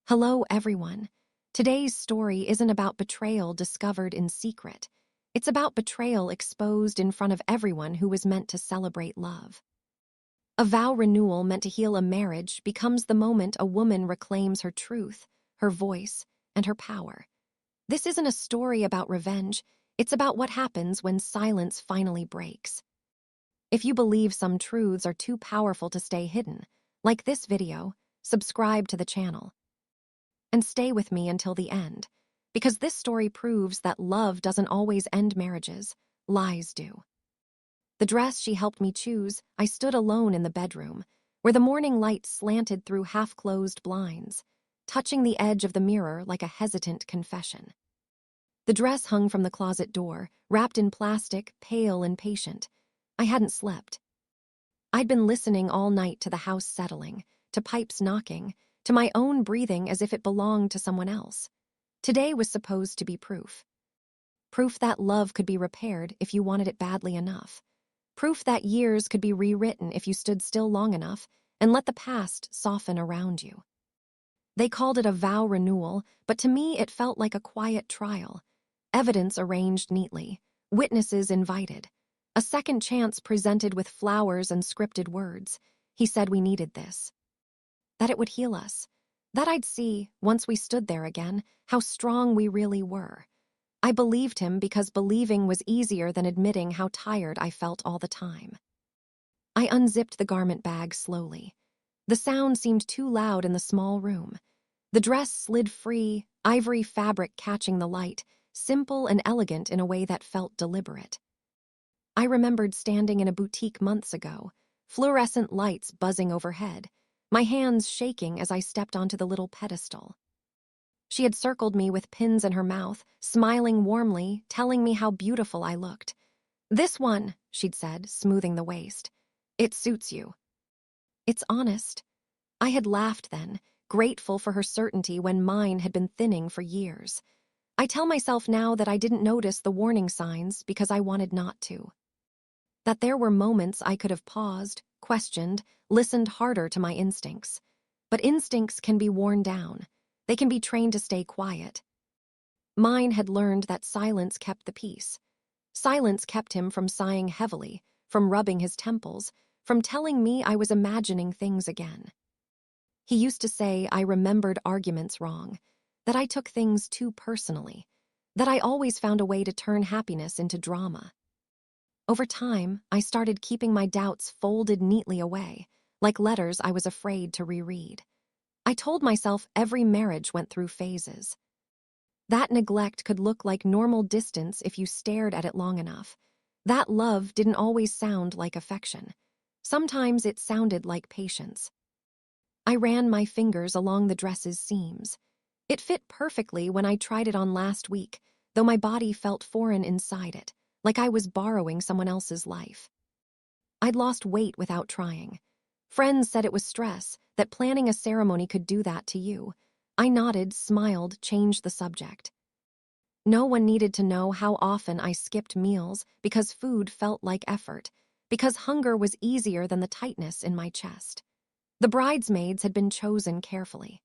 Hello, everyone. Today's story isn't about betrayal discovered in secret. It's about betrayal exposed in front of everyone who was meant to celebrate love. A vow renewal meant to heal a marriage becomes the moment a woman reclaims her truth, her voice, and her power. This isn't a story about revenge. It's about what happens when silence finally breaks. If you believe some truths are too powerful to stay hidden, like this video, subscribe to the channel. And stay with me until the end, because this story proves that love doesn't always end marriages, lies do. The dress she helped me choose, I stood alone in the bedroom, where the morning light slanted through half-closed blinds, touching the edge of the mirror like a hesitant confession. The dress hung from the closet door, wrapped in plastic, pale and patient. I hadn't slept. I'd been listening all night to the house settling, to pipes knocking, to my own breathing as if it belonged to someone else. Today was supposed to be proof. Proof that love could be repaired if you wanted it badly enough. Proof that years could be rewritten if you stood still long enough and let the past soften around you. They called it a vow renewal, but to me it felt like a quiet trial. Evidence arranged neatly, witnesses invited, a second chance presented with flowers and scripted words. He said we needed this. That it would heal us. That I'd see, once we stood there again, how strong we really were. I believed him because believing was easier than admitting how tired I felt all the time. I unzipped the garment bag slowly. The sound seemed too loud in the small room. The dress slid free, ivory fabric catching the light, simple and elegant in a way that felt deliberate. I remembered standing in a boutique months ago, fluorescent lights buzzing overhead, my hands shaking as I stepped onto the little pedestal. She had circled me with pins in her mouth, smiling warmly, telling me how beautiful I looked. "This one," she'd said, smoothing the waist. "It suits you." It's honest. I had laughed then, grateful for her certainty when mine had been thinning for years. I tell myself now that I didn't notice the warning signs because I wanted not to. That there were moments I could have paused, questioned, listened harder to my instincts. But instincts can be worn down. They can be trained to stay quiet. Mine had learned that silence kept the peace. Silence kept him from sighing heavily, from rubbing his temples, from telling me I was imagining things again. He used to say I remembered arguments wrong, that I took things too personally, that I always found a way to turn happiness into drama. Over time, I started keeping my doubts folded neatly away, like letters I was afraid to reread. I told myself every marriage went through phases. That neglect could look like normal distance if you stared at it long enough. That love didn't always sound like affection. Sometimes it sounded like patience. I ran my fingers along the dress's seams. It fit perfectly when I tried it on last week, though my body felt foreign inside it, like I was borrowing someone else's life. I'd lost weight without trying. Friends said it was stress, that planning a ceremony could do that to you. I nodded, smiled, changed the subject. No one needed to know how often I skipped meals because food felt like effort, because hunger was easier than the tightness in my chest. The bridesmaids had been chosen carefully.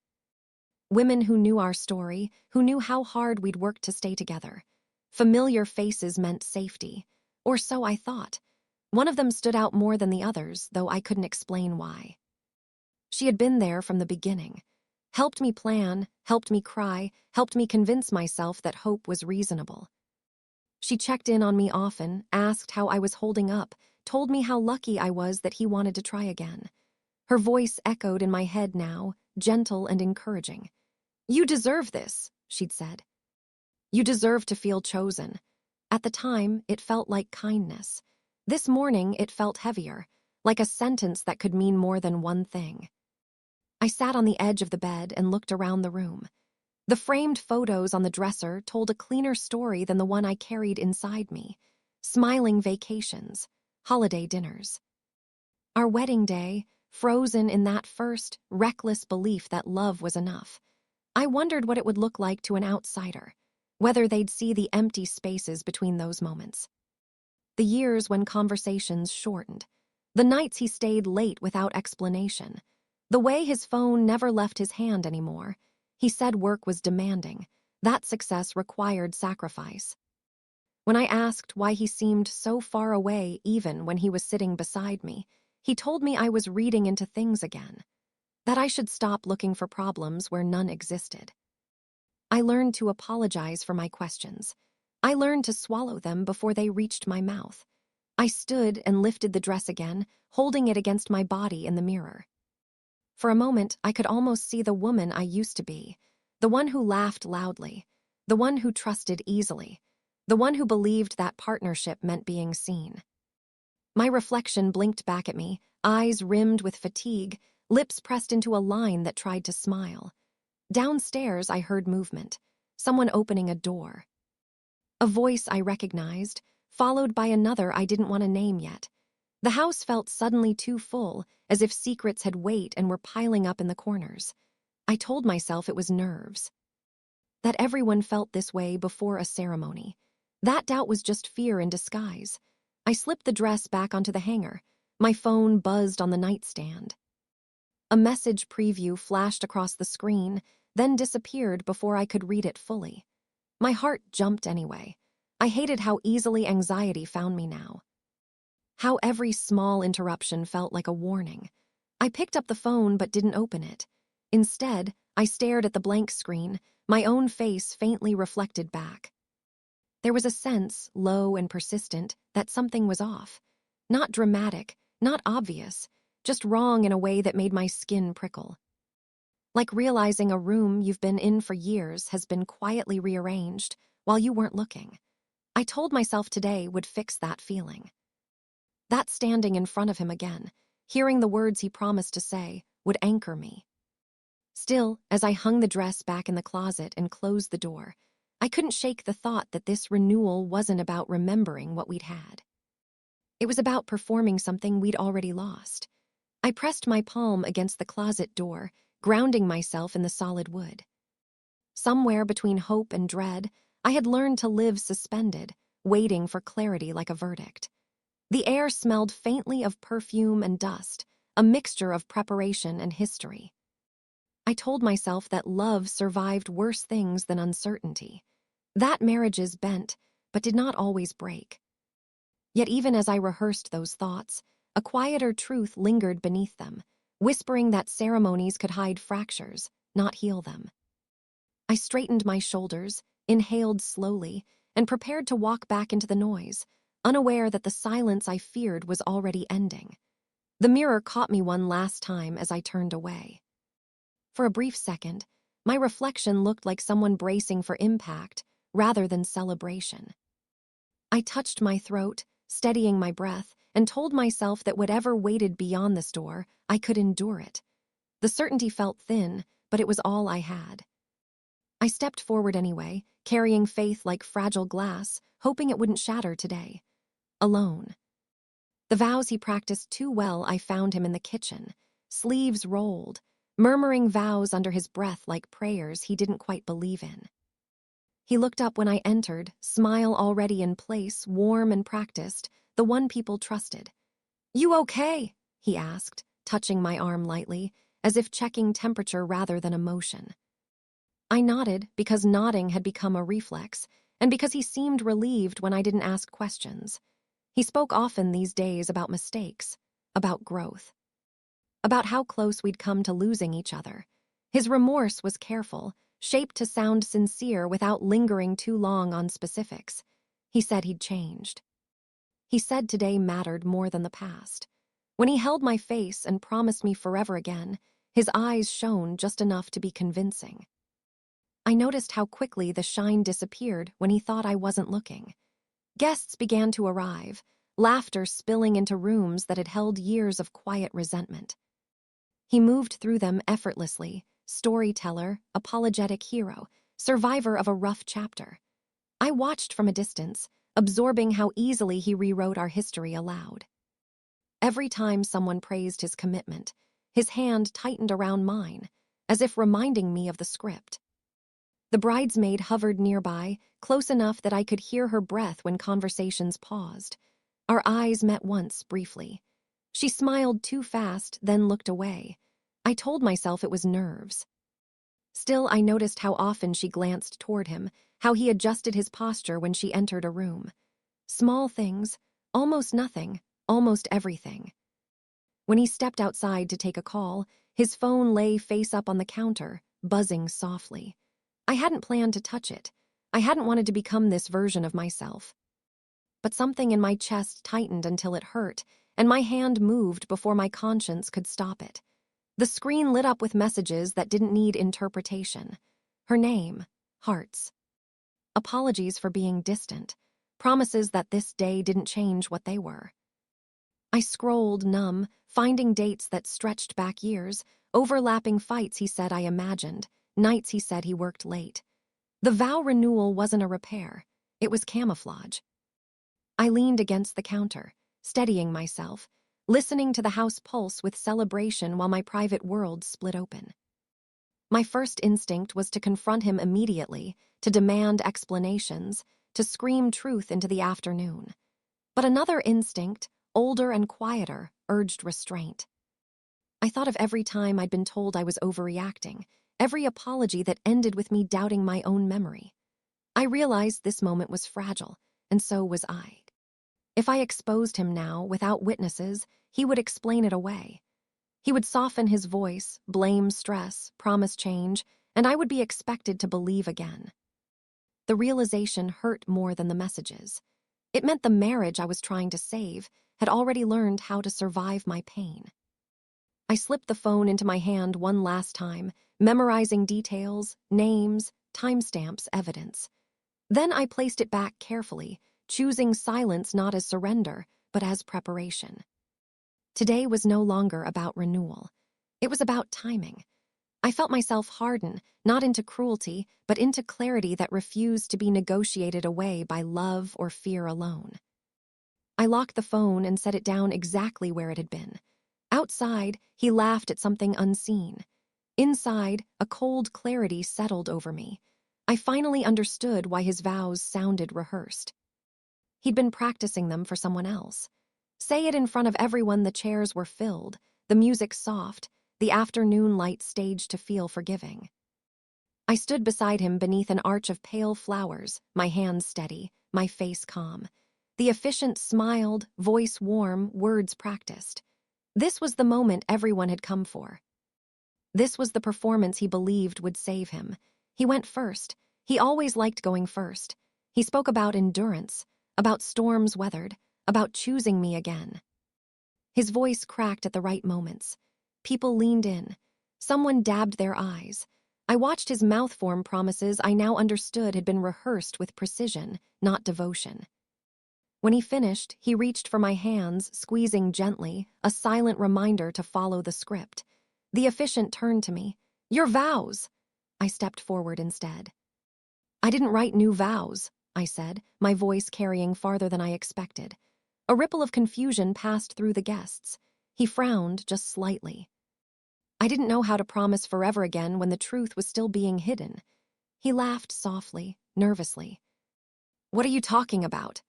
Women who knew our story, who knew how hard we'd worked to stay together. Familiar faces meant safety, or so I thought. One of them stood out more than the others, though I couldn't explain why. She had been there from the beginning, helped me plan, helped me cry, helped me convince myself that hope was reasonable. She checked in on me often, asked how I was holding up, told me how lucky I was that he wanted to try again. Her voice echoed in my head now, gentle and encouraging. "You deserve this," she'd said. "You deserve to feel chosen." At the time, it felt like kindness. This morning, it felt heavier, like a sentence that could mean more than one thing. I sat on the edge of the bed and looked around the room. The framed photos on the dresser told a cleaner story than the one I carried inside me. Smiling vacations, holiday dinners. Our wedding day, frozen in that first, reckless belief that love was enough. I wondered what it would look like to an outsider, whether they'd see the empty spaces between those moments. The years when conversations shortened. The nights he stayed late without explanation. The way his phone never left his hand anymore. He said work was demanding. That success required sacrifice. When I asked why he seemed so far away even when he was sitting beside me, he told me I was reading into things again, that I should stop looking for problems where none existed. I learned to apologize for my questions. I learned to swallow them before they reached my mouth. I stood and lifted the dress again, holding it against my body in the mirror. For a moment, I could almost see the woman I used to be, the one who laughed loudly, the one who trusted easily, the one who believed that partnership meant being seen. My reflection blinked back at me, eyes rimmed with fatigue, lips pressed into a line that tried to smile. Downstairs, I heard movement, someone opening a door. A voice I recognized, followed by another I didn't want to name yet. The house felt suddenly too full, as if secrets had weight and were piling up in the corners. I told myself it was nerves. That everyone felt this way before a ceremony. That doubt was just fear in disguise. I slipped the dress back onto the hanger. My phone buzzed on the nightstand. A message preview flashed across the screen, then disappeared before I could read it fully. My heart jumped anyway. I hated how easily anxiety found me now. How every small interruption felt like a warning. I picked up the phone but didn't open it. Instead, I stared at the blank screen, my own face faintly reflected back. There was a sense, low and persistent, that something was off. Not dramatic, not obvious, just wrong in a way that made my skin prickle. Like realizing a room you've been in for years has been quietly rearranged while you weren't looking. I told myself today would fix that feeling. That standing in front of him again, hearing the words he promised to say, would anchor me. Still, as I hung the dress back in the closet and closed the door, I couldn't shake the thought that this renewal wasn't about remembering what we'd had. It was about performing something we'd already lost. I pressed my palm against the closet door, grounding myself in the solid wood. Somewhere between hope and dread, I had learned to live suspended, waiting for clarity like a verdict. The air smelled faintly of perfume and dust, a mixture of preparation and history. I told myself that love survived worse things than uncertainty. That marriages bent, but did not always break. Yet even as I rehearsed those thoughts, a quieter truth lingered beneath them, whispering that ceremonies could hide fractures, not heal them. I straightened my shoulders, inhaled slowly, and prepared to walk back into the noise, unaware that the silence I feared was already ending. The mirror caught me one last time as I turned away. For a brief second, my reflection looked like someone bracing for impact rather than celebration. I touched my throat, steadying my breath, and told myself that whatever waited beyond this door, I could endure it. The certainty felt thin, but it was all I had. I stepped forward anyway, carrying faith like fragile glass, hoping it wouldn't shatter today. Alone. The vows he practiced too well, I found him in the kitchen, sleeves rolled, murmuring vows under his breath like prayers he didn't quite believe in. He looked up when I entered, smile already in place, warm and practiced, the one people trusted. "You okay?" he asked, touching my arm lightly, as if checking temperature rather than emotion. I nodded because nodding had become a reflex, and because he seemed relieved when I didn't ask questions. He spoke often these days about mistakes, about growth, about how close we'd come to losing each other. His remorse was careful, shaped to sound sincere without lingering too long on specifics. He said he'd changed. He said today mattered more than the past. When he held my face and promised me forever again, his eyes shone just enough to be convincing. I noticed how quickly the shine disappeared when he thought I wasn't looking. Guests began to arrive, laughter spilling into rooms that had held years of quiet resentment. He moved through them effortlessly, storyteller, apologetic hero, survivor of a rough chapter. I watched from a distance, absorbing how easily he rewrote our history aloud. Every time someone praised his commitment, his hand tightened around mine, as if reminding me of the script. The bridesmaid hovered nearby, close enough that I could hear her breath when conversations paused. Our eyes met once, briefly. She smiled too fast, then looked away. I told myself it was nerves. Still, I noticed how often she glanced toward him, how he adjusted his posture when she entered a room. Small things, almost nothing, almost everything. When he stepped outside to take a call, his phone lay face up on the counter, buzzing softly. I hadn't planned to touch it. I hadn't wanted to become this version of myself. But something in my chest tightened until it hurt, and my hand moved before my conscience could stop it. The screen lit up with messages that didn't need interpretation. Her name, hearts. Apologies for being distant. Promises that this day didn't change what they were. I scrolled, numb, finding dates that stretched back years, overlapping fights he said I imagined, nights he said he worked late. The vow renewal wasn't a repair. It was camouflage. I leaned against the counter, steadying myself, listening to the house pulse with celebration while my private world split open. My first instinct was to confront him immediately, to demand explanations, to scream truth into the afternoon. But another instinct, older and quieter, urged restraint. I thought of every time I'd been told I was overreacting, every apology that ended with me doubting my own memory. I realized this moment was fragile, and so was I. If I exposed him now, without witnesses, he would explain it away. He would soften his voice, blame stress, promise change, and I would be expected to believe again. The realization hurt more than the messages. It meant the marriage I was trying to save had already learned how to survive my pain. I slipped the phone into my hand one last time, memorizing details, names, timestamps, evidence. Then I placed it back carefully, choosing silence not as surrender, but as preparation. Today was no longer about renewal. It was about timing. I felt myself harden, not into cruelty, but into clarity that refused to be negotiated away by love or fear alone. I locked the phone and set it down exactly where it had been. Outside, he laughed at something unseen. Inside, a cold clarity settled over me. I finally understood why his vows sounded rehearsed. He'd been practicing them for someone else. Say it in front of everyone. The chairs were filled, the music soft, the afternoon light staged to feel forgiving. I stood beside him beneath an arch of pale flowers, my hands steady, my face calm. The officiant smiled, voice warm, words practiced. This was the moment everyone had come for. This was the performance he believed would save him. He went first. He always liked going first. He spoke about endurance, about storms weathered, about choosing me again. His voice cracked at the right moments. People leaned in. Someone dabbed their eyes. I watched his mouth form promises I now understood had been rehearsed with precision, not devotion. When he finished, he reached for my hands, squeezing gently, a silent reminder to follow the script. The officiant turned to me. "Your vows!" I stepped forward instead. "I didn't write new vows," I said, my voice carrying farther than I expected. A ripple of confusion passed through the guests. He frowned just slightly. I didn't know how to promise forever again when the truth was still being hidden. He laughed softly, nervously. "What are you talking about?"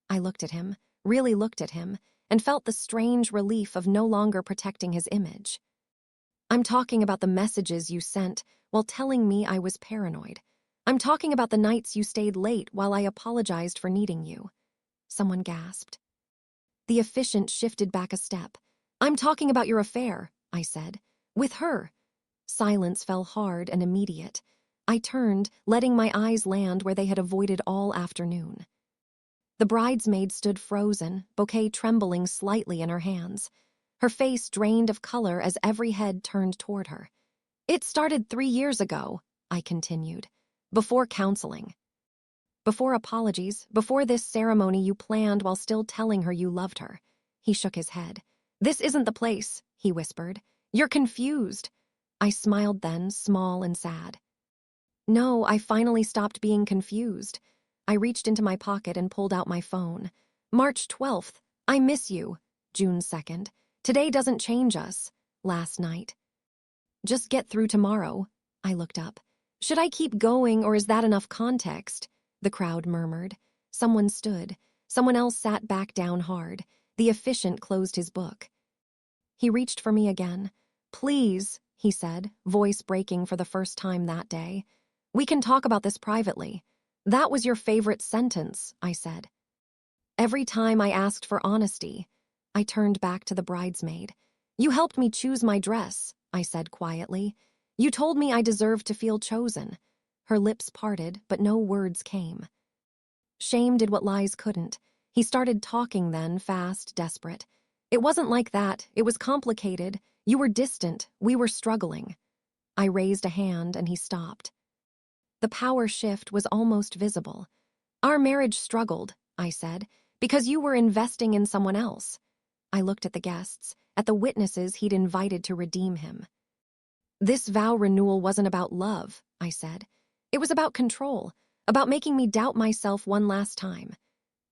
I looked at him, really looked at him, and felt the strange relief of no longer protecting his image. "I'm talking about the messages you sent while telling me I was paranoid. I'm talking about the nights you stayed late while I apologized for needing you." Someone gasped. The officiant shifted back a step. "I'm talking about your affair," I said. "With her." Silence fell hard and immediate. I turned, letting my eyes land where they had avoided all afternoon. The bridesmaid stood frozen, bouquet trembling slightly in her hands. Her face drained of color as every head turned toward her. "It started 3 years ago," I continued. "Before counseling. Before apologies, before this ceremony you planned while still telling her you loved her." He shook his head. "This isn't the place," he whispered. "You're confused." I smiled then, small and sad. No, I finally stopped being confused. I reached into my pocket and pulled out my phone. March 12th. "I miss you." June 2nd. "Today doesn't change us." Last night. "Just get through tomorrow." I looked up. "Should I keep going or is that enough context?" The crowd murmured. Someone stood. Someone else sat back down hard. The officiant closed his book. He reached for me again. "Please." he said, voice breaking for the first time that day. "We can talk about this privately." "That was your favorite sentence," I said. Every time I asked for honesty, I turned back to the bridesmaid. "You helped me choose my dress," I said quietly. "You told me I deserved to feel chosen." Her lips parted, but no words came. Shame did what lies couldn't. He started talking then, fast, desperate. "It wasn't like that. It was complicated. You were distant. We were struggling." I raised a hand and he stopped. The power shift was almost visible. "Our marriage struggled," I said, "because you were investing in someone else." I looked at the guests, at the witnesses he'd invited to redeem him. "This vow renewal wasn't about love," I said. "It was about control, about making me doubt myself one last time."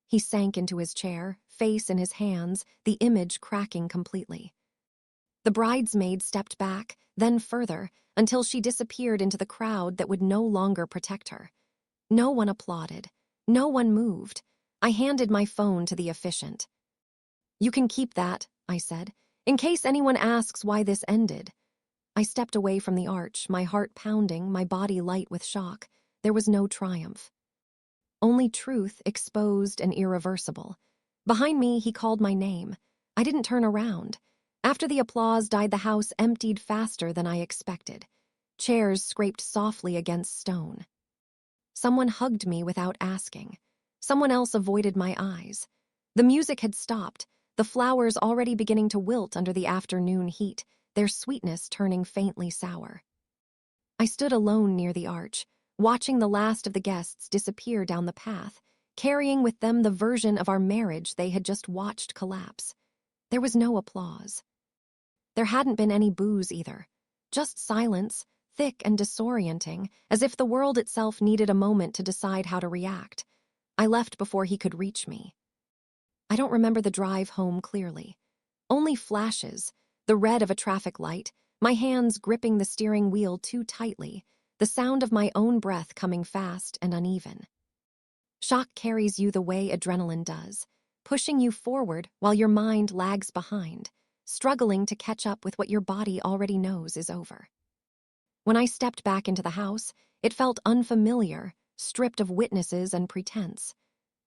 He sank into his chair, face in his hands, the image cracking completely. The bridesmaid stepped back, then further, until she disappeared into the crowd that would no longer protect her. No one applauded. No one moved. I handed my phone to the officiant. "You can keep that," I said, "in case anyone asks why this ended." I stepped away from the arch, my heart pounding, my body light with shock. There was no triumph. Only truth, exposed and irreversible. Behind me, he called my name. I didn't turn around. After the applause died, the house emptied faster than I expected. Chairs scraped softly against stone. Someone hugged me without asking. Someone else avoided my eyes. The music had stopped, the flowers already beginning to wilt under the afternoon heat, their sweetness turning faintly sour. I stood alone near the arch, watching the last of the guests disappear down the path, carrying with them the version of our marriage they had just watched collapse. There was no applause. There hadn't been any boos either. Just silence, thick and disorienting, as if the world itself needed a moment to decide how to react. I left before he could reach me. I don't remember the drive home clearly. Only flashes, the red of a traffic light, my hands gripping the steering wheel too tightly, the sound of my own breath coming fast and uneven. Shock carries you the way adrenaline does, pushing you forward while your mind lags behind, struggling to catch up with what your body already knows is over. When I stepped back into the house, it felt unfamiliar, stripped of witnesses and pretense.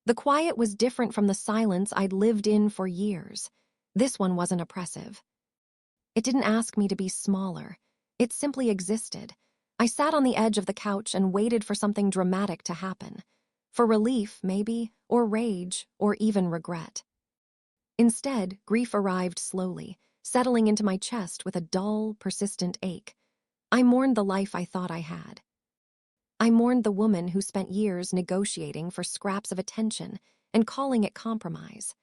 The quiet was different from the silence I'd lived in for years. This one wasn't oppressive. It didn't ask me to be smaller. It simply existed. I sat on the edge of the couch and waited for something dramatic to happen. For relief, maybe, or rage, or even regret. Instead, grief arrived slowly, settling into my chest with a dull, persistent ache. I mourned the life I thought I had. I mourned the woman who spent years negotiating for scraps of attention and calling it compromise.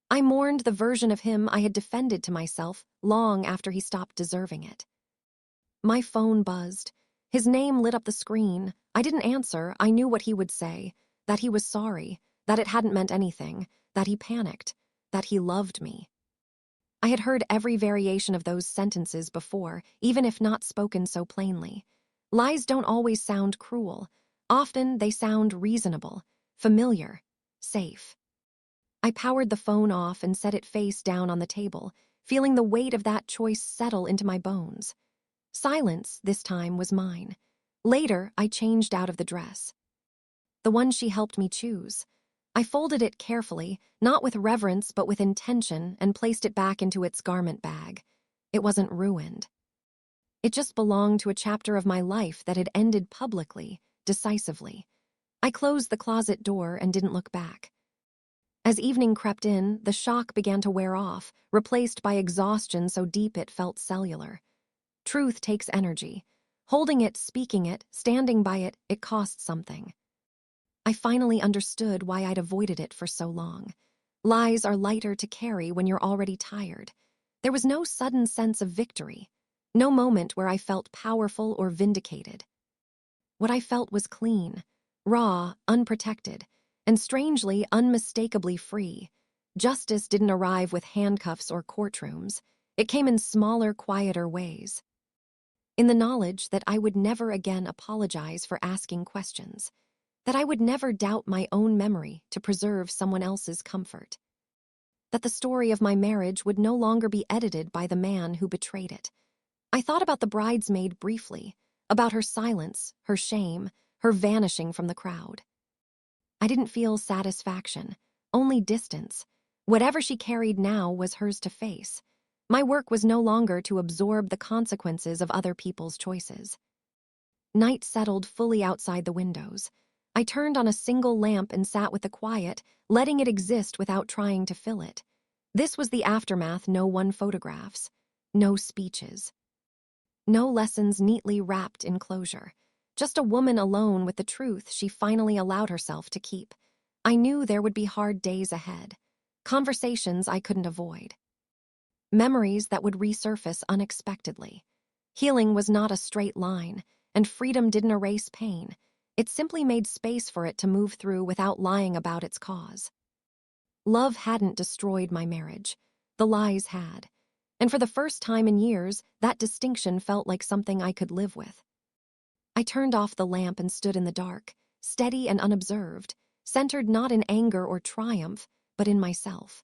I mourned the version of him I had defended to myself long after he stopped deserving it. My phone buzzed. His name lit up the screen. I didn't answer. I knew what he would say, that he was sorry, that it hadn't meant anything, that he panicked, that he loved me. I had heard every variation of those sentences before, even if not spoken so plainly. Lies don't always sound cruel. Often they sound reasonable, familiar, safe. I powered the phone off and set it face down on the table, feeling the weight of that choice settle into my bones. Silence, this time, was mine. Later, I changed out of the dress. The one she helped me choose. I folded it carefully, not with reverence but with intention, and placed it back into its garment bag. It wasn't ruined. It just belonged to a chapter of my life that had ended publicly, decisively. I closed the closet door and didn't look back. As evening crept in, the shock began to wear off, replaced by exhaustion so deep it felt cellular. Truth takes energy. Holding it, speaking it, standing by it, it costs something. I finally understood why I'd avoided it for so long. Lies are lighter to carry when you're already tired. There was no sudden sense of victory, no moment where I felt powerful or vindicated. What I felt was clean, raw, unprotected, and strangely, unmistakably free. Justice didn't arrive with handcuffs or courtrooms. It came in smaller, quieter ways. In the knowledge that I would never again apologize for asking questions, that I would never doubt my own memory to preserve someone else's comfort, that the story of my marriage would no longer be edited by the man who betrayed it. I thought about the bridesmaid briefly, about her silence, her shame, her vanishing from the crowd. I didn't feel satisfaction, only distance. Whatever she carried now was hers to face. My work was no longer to absorb the consequences of other people's choices. Night settled fully outside the windows. I turned on a single lamp and sat with the quiet, letting it exist without trying to fill it. This was the aftermath no one photographs, no speeches, no lessons neatly wrapped in closure. Just a woman alone with the truth she finally allowed herself to keep. I knew there would be hard days ahead, conversations I couldn't avoid, memories that would resurface unexpectedly. Healing was not a straight line, and freedom didn't erase pain. It simply made space for it to move through without lying about its cause. Love hadn't destroyed my marriage. The lies had. And for the first time in years, that distinction felt like something I could live with. I turned off the lamp and stood in the dark, steady and unobserved, centered not in anger or triumph, but in myself.